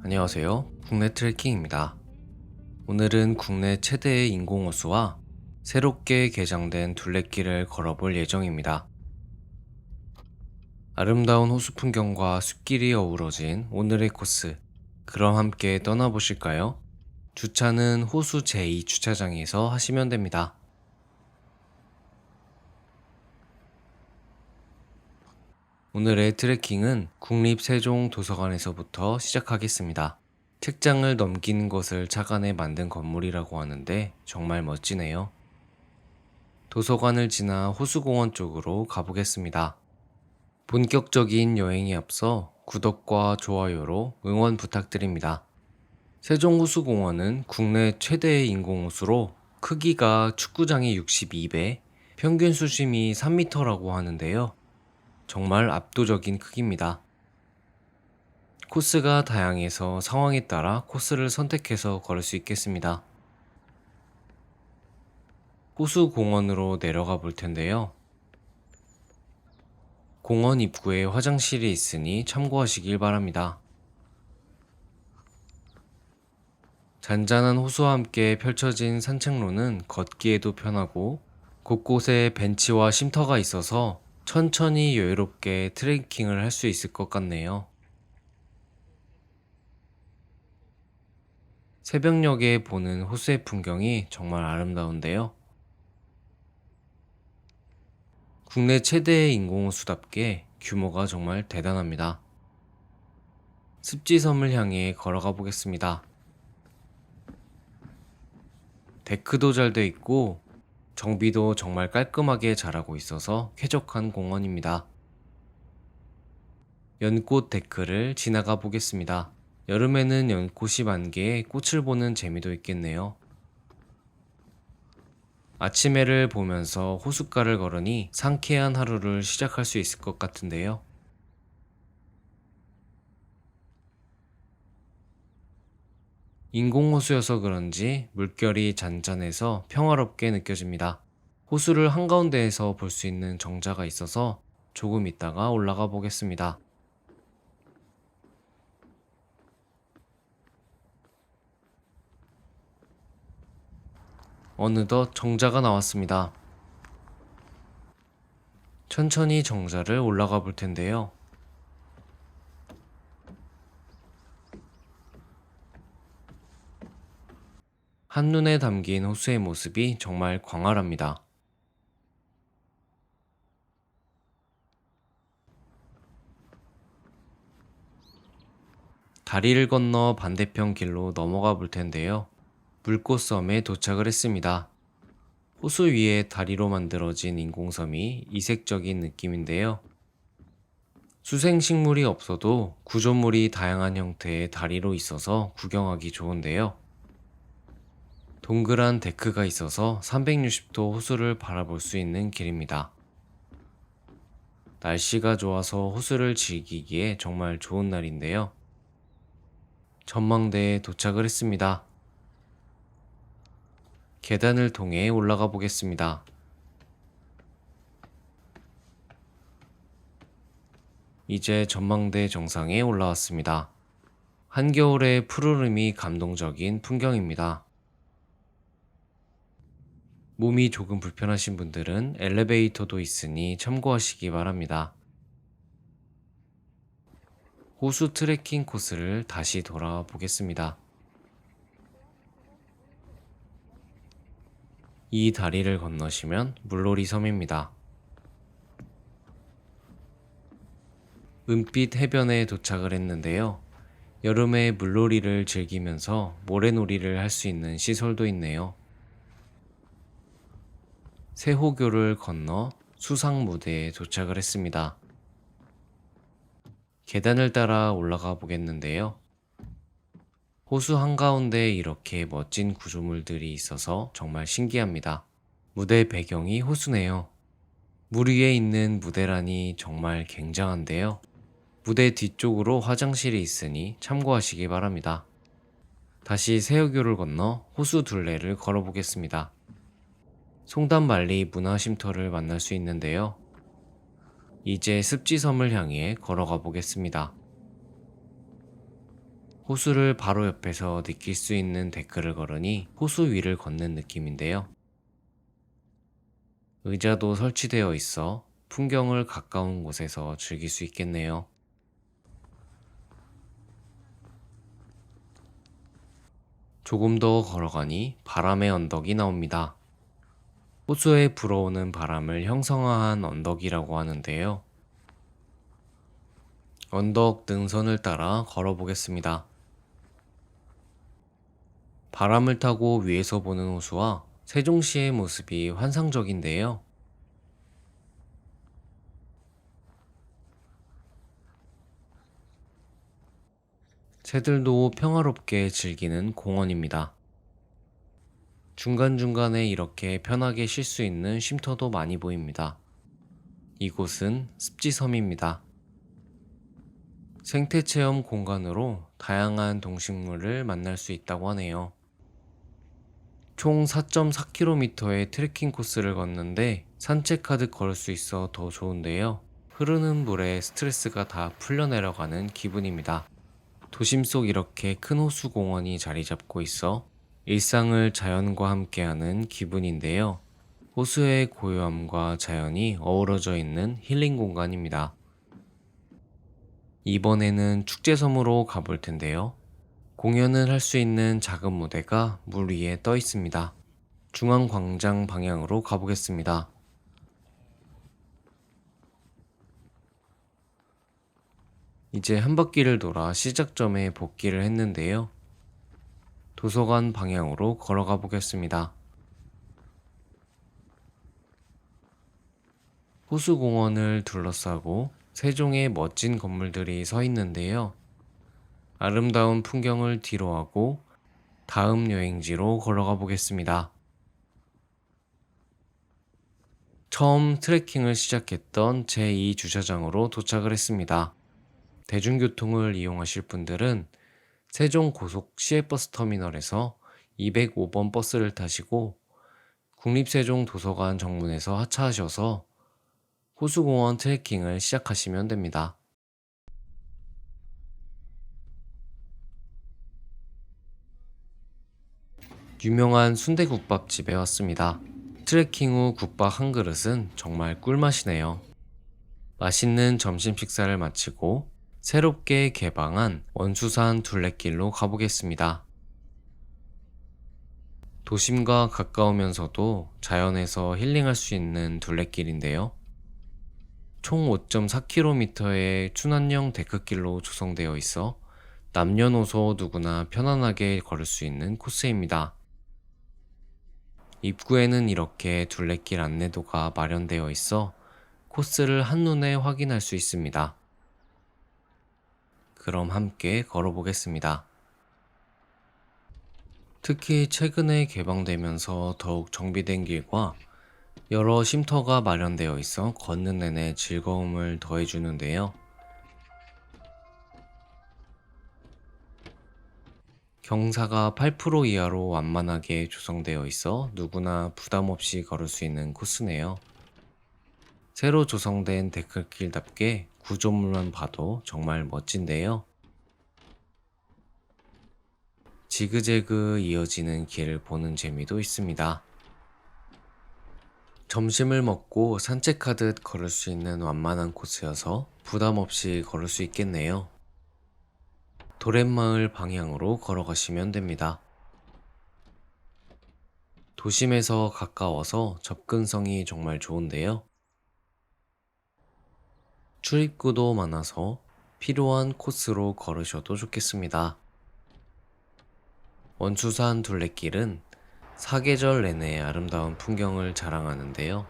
안녕하세요. 국내 트레킹입니다. 오늘은 국내 최대의 인공호수와 새롭게 개장된 둘레길을 걸어볼 예정입니다. 아름다운 호수 풍경과 숲길이 어우러진 오늘의 코스, 그럼 함께 떠나보실까요? 주차는 호수 제2주차장에서 하시면 됩니다. 오늘의 트레킹은 국립세종도서관에서부터 시작하겠습니다. 책장을 넘긴 것을 착안해 만든 건물이라고 하는데 정말 멋지네요. 도서관을 지나 호수공원 쪽으로 가보겠습니다. 본격적인 여행에 앞서 구독과 좋아요로 응원 부탁드립니다. 세종호수공원은 국내 최대의 인공호수로 크기가 축구장의 62배, 평균 수심이 3m라고 하는데요. 정말 압도적인 크기입니다. 코스가 다양해서 상황에 따라 코스를 선택해서 걸을 수 있겠습니다. 호수공원으로 내려가 볼 텐데요. 공원 입구에 화장실이 있으니 참고하시길 바랍니다. 잔잔한 호수와 함께 펼쳐진 산책로는 걷기에도 편하고 곳곳에 벤치와 쉼터가 있어서 천천히 여유롭게 트레킹을 할 수 있을 것 같네요. 새벽녘에 보는 호수의 풍경이 정말 아름다운데요. 국내 최대의 인공호수답게 규모가 정말 대단합니다. 습지섬을 향해 걸어가 보겠습니다. 데크도 잘 돼 있고 정비도 정말 깔끔하게 잘하고 있어서 쾌적한 공원입니다. 연꽃 데크를 지나가 보겠습니다. 여름에는 연꽃이 만개에 꽃을 보는 재미도 있겠네요. 아침 해를 보면서 호숫가를 걸으니 상쾌한 하루를 시작할 수 있을 것 같은데요. 인공호수여서 그런지 물결이 잔잔해서 평화롭게 느껴집니다. 호수를 한가운데에서 볼 수 있는 정자가 있어서 조금 있다가 올라가 보겠습니다. 어느덧 정자가 나왔습니다. 천천히 정자를 올라가 볼 텐데요. 한눈에 담긴 호수의 모습이 정말 광활합니다. 다리를 건너 반대편 길로 넘어가 볼 텐데요. 물꽃섬에 도착을 했습니다. 호수 위에 다리로 만들어진 인공섬이 이색적인 느낌인데요. 수생식물이 없어도 구조물이 다양한 형태의 다리로 있어서 구경하기 좋은데요. 동그란 데크가 있어서 360도 호수를 바라볼 수 있는 길입니다. 날씨가 좋아서 호수를 즐기기에 정말 좋은 날인데요. 전망대에 도착을 했습니다. 계단을 통해 올라가 보겠습니다. 이제 전망대 정상에 올라왔습니다. 한겨울의 푸르름이 감동적인 풍경입니다. 몸이 조금 불편하신 분들은 엘리베이터도 있으니 참고하시기 바랍니다. 호수 트레킹 코스를 다시 돌아와 보겠습니다. 이 다리를 건너시면 물놀이 섬입니다. 은빛 해변에 도착을 했는데요. 여름에 물놀이를 즐기면서 모래놀이를 할 수 있는 시설도 있네요. 세호교를 건너 수상무대에 도착을 했습니다. 계단을 따라 올라가 보겠는데요. 호수 한가운데 이렇게 멋진 구조물들이 있어서 정말 신기합니다. 무대 배경이 호수네요. 물 위에 있는 무대라니 정말 굉장한데요. 무대 뒤쪽으로 화장실이 있으니 참고하시기 바랍니다. 다시 세호교를 건너 호수 둘레를 걸어보겠습니다. 송담만리 문화쉼터를 만날 수 있는데요. 이제 습지섬을 향해 걸어가 보겠습니다. 호수를 바로 옆에서 느낄 수 있는 데크를 걸으니 호수 위를 걷는 느낌인데요. 의자도 설치되어 있어 풍경을 가까운 곳에서 즐길 수 있겠네요. 조금 더 걸어가니 바람의 언덕이 나옵니다. 호수에 불어오는 바람을 형성한 언덕이라고 하는데요. 언덕 능선을 따라 걸어보겠습니다. 바람을 타고 위에서 보는 호수와 세종시의 모습이 환상적인데요. 새들도 평화롭게 즐기는 공원입니다. 중간중간에 이렇게 편하게 쉴 수 있는 쉼터도 많이 보입니다. 이곳은 습지섬입니다. 생태체험 공간으로 다양한 동식물을 만날 수 있다고 하네요. 총 4.4km의 트레킹 코스를 걷는데 산책하듯 걸을 수 있어 더 좋은데요. 흐르는 물에 스트레스가 다 풀려 내려가는 기분입니다. 도심 속 이렇게 큰 호수 공원이 자리 잡고 있어 일상을 자연과 함께하는 기분인데요. 호수의 고요함과 자연이 어우러져 있는 힐링 공간입니다. 이번에는 축제섬으로 가볼 텐데요. 공연을 할 수 있는 작은 무대가 물 위에 떠 있습니다. 중앙광장 방향으로 가보겠습니다. 이제 한 바퀴를 돌아 시작점에 복귀를 했는데요. 도서관 방향으로 걸어가 보겠습니다. 호수공원을 둘러싸고 세종의 멋진 건물들이 서 있는데요. 아름다운 풍경을 뒤로하고 다음 여행지로 걸어가 보겠습니다. 처음 트레킹을 시작했던 제2주차장으로 도착을 했습니다. 대중교통을 이용하실 분들은 세종 고속 시외버스 터미널에서 205번 버스를 타시고 국립세종도서관 정문에서 하차하셔서 호수공원 트레킹을 시작하시면 됩니다. 유명한 순대국밥집에 왔습니다. 트레킹 후 국밥 한 그릇은 정말 꿀맛이네요. 맛있는 점심 식사를 마치고 새롭게 개방한 원수산 둘레길로 가보겠습니다. 도심과 가까우면서도 자연에서 힐링할 수 있는 둘레길인데요. 총 5.4km의 순환형 데크길로 조성되어 있어 남녀노소 누구나 편안하게 걸을 수 있는 코스입니다. 입구에는 이렇게 둘레길 안내도가 마련되어 있어 코스를 한눈에 확인할 수 있습니다. 그럼 함께 걸어보겠습니다. 특히 최근에 개방되면서 더욱 정비된 길과 여러 쉼터가 마련되어 있어 걷는 내내 즐거움을 더해주는데요. 경사가 8% 이하로 완만하게 조성되어 있어 누구나 부담 없이 걸을 수 있는 코스네요. 새로 조성된 데크길답게 구조물만 봐도 정말 멋진데요. 지그재그 이어지는 길을 보는 재미도 있습니다. 점심을 먹고 산책하듯 걸을 수 있는 완만한 코스여서 부담 없이 걸을 수 있겠네요. 도렛마을 방향으로 걸어가시면 됩니다. 도심에서 가까워서 접근성이 정말 좋은데요. 출입구도 많아서 필요한 코스로 걸으셔도 좋겠습니다. 원수산 둘레길은 사계절 내내 아름다운 풍경을 자랑하는데요.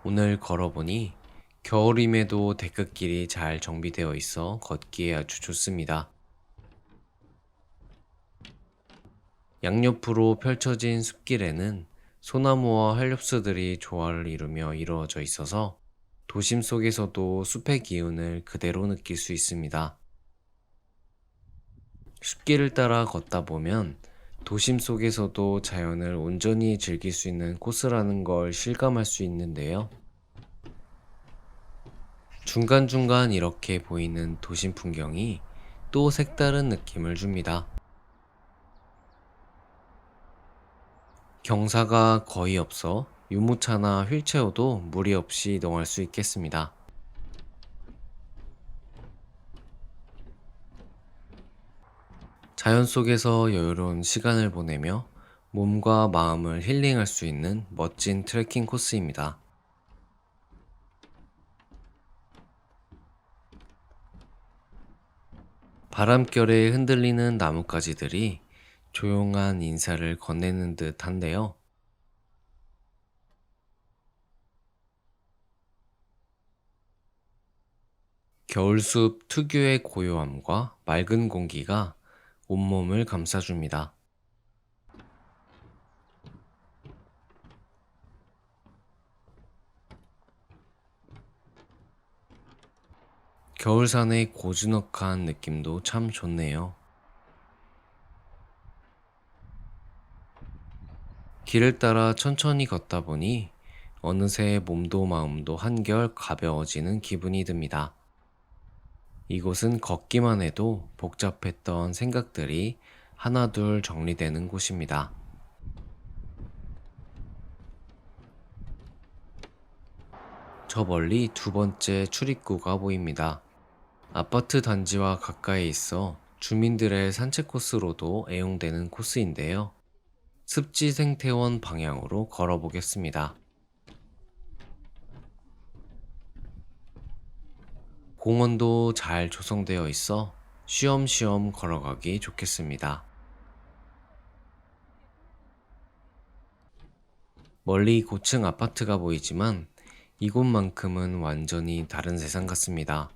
오늘 걸어보니 겨울임에도 데크길이 잘 정비되어 있어 걷기에 아주 좋습니다. 양옆으로 펼쳐진 숲길에는 소나무와 한렵수들이 조화를 이루며 이루어져 있어서 도심 속에서도 숲의 기운을 그대로 느낄 수 있습니다. 숲길을 따라 걷다 보면 도심 속에서도 자연을 온전히 즐길 수 있는 코스라는 걸 실감할 수 있는데요. 중간중간 이렇게 보이는 도심 풍경이 또 색다른 느낌을 줍니다. 경사가 거의 없어 유모차나 휠체어도 무리 없이 이동할 수 있겠습니다. 자연 속에서 여유로운 시간을 보내며 몸과 마음을 힐링할 수 있는 멋진 트레킹 코스입니다. 바람결에 흔들리는 나뭇가지들이 조용한 인사를 건네는 듯 한데요. 겨울숲 특유의 고요함과 맑은 공기가 온몸을 감싸줍니다. 겨울산의 고즈넉한 느낌도 참 좋네요. 길을 따라 천천히 걷다 보니 어느새 몸도 마음도 한결 가벼워지는 기분이 듭니다. 이곳은 걷기만 해도 복잡했던 생각들이 하나둘 정리되는 곳입니다. 저 멀리 두 번째 출입구가 보입니다. 아파트 단지와 가까이 있어 주민들의 산책 코스로도 애용되는 코스인데요. 습지 생태원 방향으로 걸어보겠습니다. 공원도 잘 조성되어 있어 쉬엄쉬엄 걸어가기 좋겠습니다. 멀리 고층 아파트가 보이지만 이곳만큼은 완전히 다른 세상 같습니다.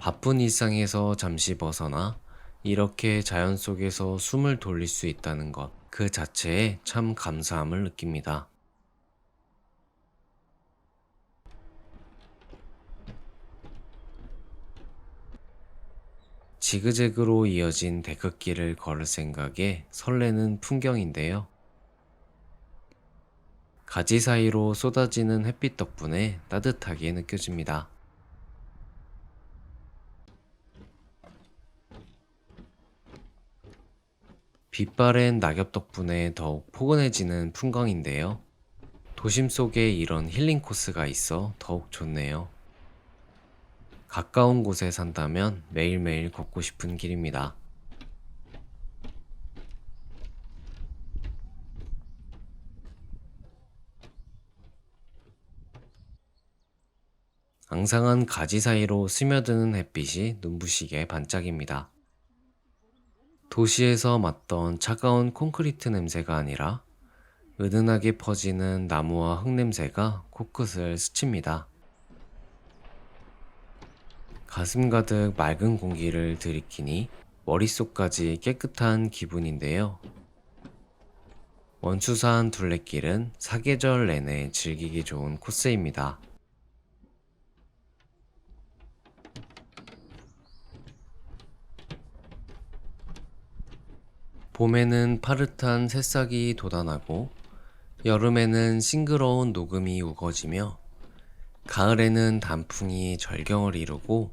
바쁜 일상에서 잠시 벗어나 이렇게 자연 속에서 숨을 돌릴 수 있다는 것, 그 자체에 참 감사함을 느낍니다. 지그재그로 이어진 데크길을 걸을 생각에 설레는 풍경인데요. 가지 사이로 쏟아지는 햇빛 덕분에 따뜻하게 느껴집니다. 빛바랜 낙엽 덕분에 더욱 포근해지는 풍광인데요. 도심 속에 이런 힐링 코스가 있어 더욱 좋네요. 가까운 곳에 산다면 매일매일 걷고 싶은 길입니다. 앙상한 가지 사이로 스며드는 햇빛이 눈부시게 반짝입니다. 도시에서 맡던 차가운 콘크리트 냄새가 아니라 은은하게 퍼지는 나무와 흙 냄새가 코끝을 스칩니다. 가슴 가득 맑은 공기를 들이키니 머릿속까지 깨끗한 기분인데요. 원수산 둘레길은 사계절 내내 즐기기 좋은 코스입니다. 봄에는 파릇한 새싹이 돋아나고 여름에는 싱그러운 녹음이 우거지며 가을에는 단풍이 절경을 이루고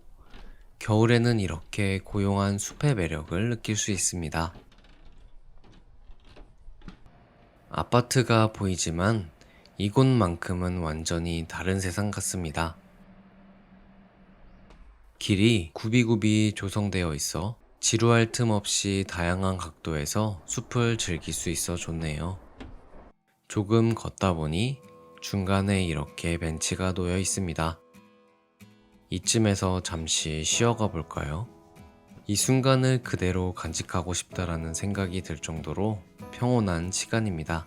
겨울에는 이렇게 고요한 숲의 매력을 느낄 수 있습니다. 아파트가 보이지만 이곳만큼은 완전히 다른 세상 같습니다. 길이 굽이굽이 조성되어 있어 지루할 틈 없이 다양한 각도에서 숲을 즐길 수 있어 좋네요. 조금 걷다 보니 중간에 이렇게 벤치가 놓여 있습니다. 이쯤에서 잠시 쉬어가 볼까요? 이 순간을 그대로 간직하고 싶다라는 생각이 들 정도로 평온한 시간입니다.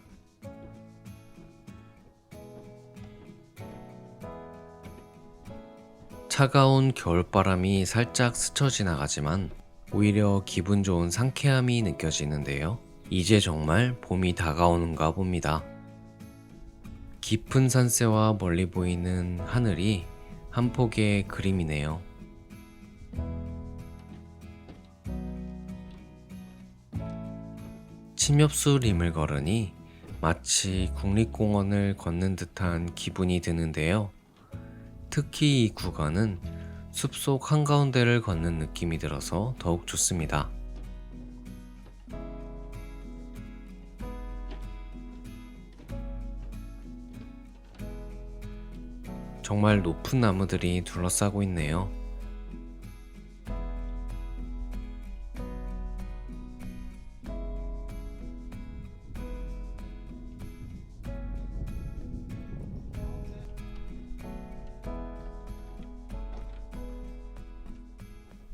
차가운 겨울바람이 살짝 스쳐 지나가지만 오히려 기분 좋은 상쾌함이 느껴지는데요. 이제 정말 봄이 다가오는가 봅니다. 깊은 산세와 멀리 보이는 하늘이 한 폭의 그림이네요. 침엽수 림을 걸으니 마치 국립공원을 걷는 듯한 기분이 드는데요. 특히 이 구간은 숲속 한가운데를 걷는 느낌이 들어서 더욱 좋습니다. 정말 높은 나무들이 둘러싸고 있네요.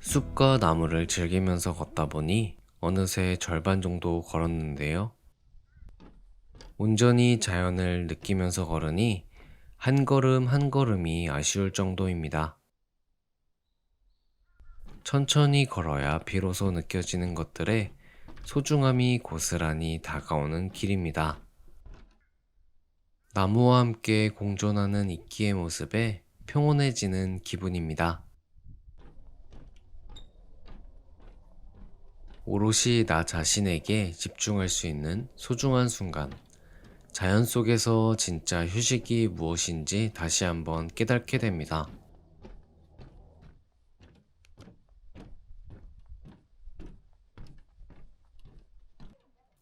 숲과 나무를 즐기면서 걷다 보니 어느새 절반 정도 걸었는데요. 온전히 자연을 느끼면서 걸으니 한 걸음 한 걸음이 아쉬울 정도입니다. 천천히 걸어야 비로소 느껴지는 것들의 소중함이 고스란히 다가오는 길입니다. 나무와 함께 공존하는 이끼의 모습에 평온해지는 기분입니다. 오롯이 나 자신에게 집중할 수 있는 소중한 순간, 자연 속에서 진짜 휴식이 무엇인지 다시 한번 깨닫게 됩니다.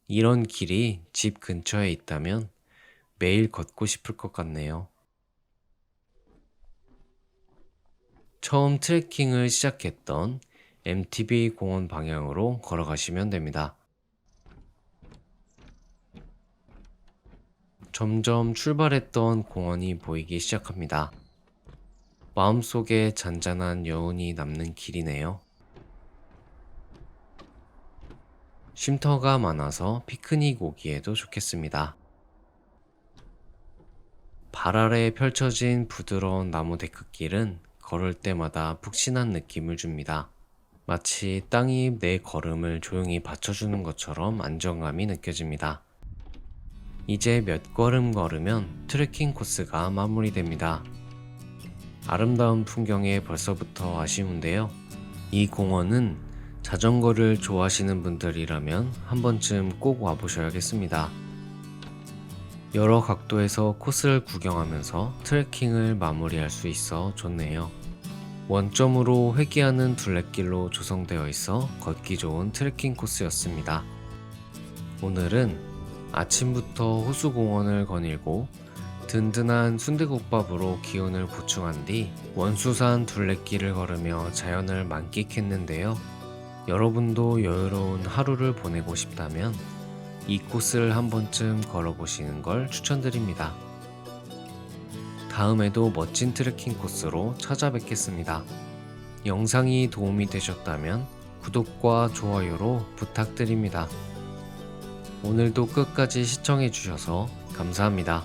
이런 길이 집 근처에 있다면 매일 걷고 싶을 것 같네요. 처음 트레킹을 시작했던 MTB 공원 방향으로 걸어가시면 됩니다. 점점 출발했던 공원이 보이기 시작합니다. 마음속에 잔잔한 여운이 남는 길이네요. 쉼터가 많아서 피크닉 오기에도 좋겠습니다. 발 아래 펼쳐진 부드러운 나무 데크길은 걸을 때마다 푹신한 느낌을 줍니다. 마치 땅이 내 걸음을 조용히 받쳐주는 것처럼 안정감이 느껴집니다. 이제 몇 걸음 걸으면 트레킹 코스가 마무리됩니다. 아름다운 풍경에 벌써부터 아쉬운데요. 이 공원은 자전거를 좋아하시는 분들이라면 한 번쯤 꼭 와보셔야겠습니다. 여러 각도에서 코스를 구경하면서 트레킹을 마무리할 수 있어 좋네요. 원점으로 회귀하는 둘레길로 조성되어 있어 걷기 좋은 트레킹 코스였습니다. 오늘은 아침부터 호수공원을 거닐고 든든한 순대국밥으로 기운을 보충한 뒤 원수산 둘레길을 걸으며 자연을 만끽했는데요. 여러분도 여유로운 하루를 보내고 싶다면 이 코스를 한 번쯤 걸어보시는 걸 추천드립니다. 다음에도 멋진 트레킹 코스로 찾아뵙겠습니다. 영상이 도움이 되셨다면 구독과 좋아요로 부탁드립니다. 오늘도 끝까지 시청해주셔서 감사합니다.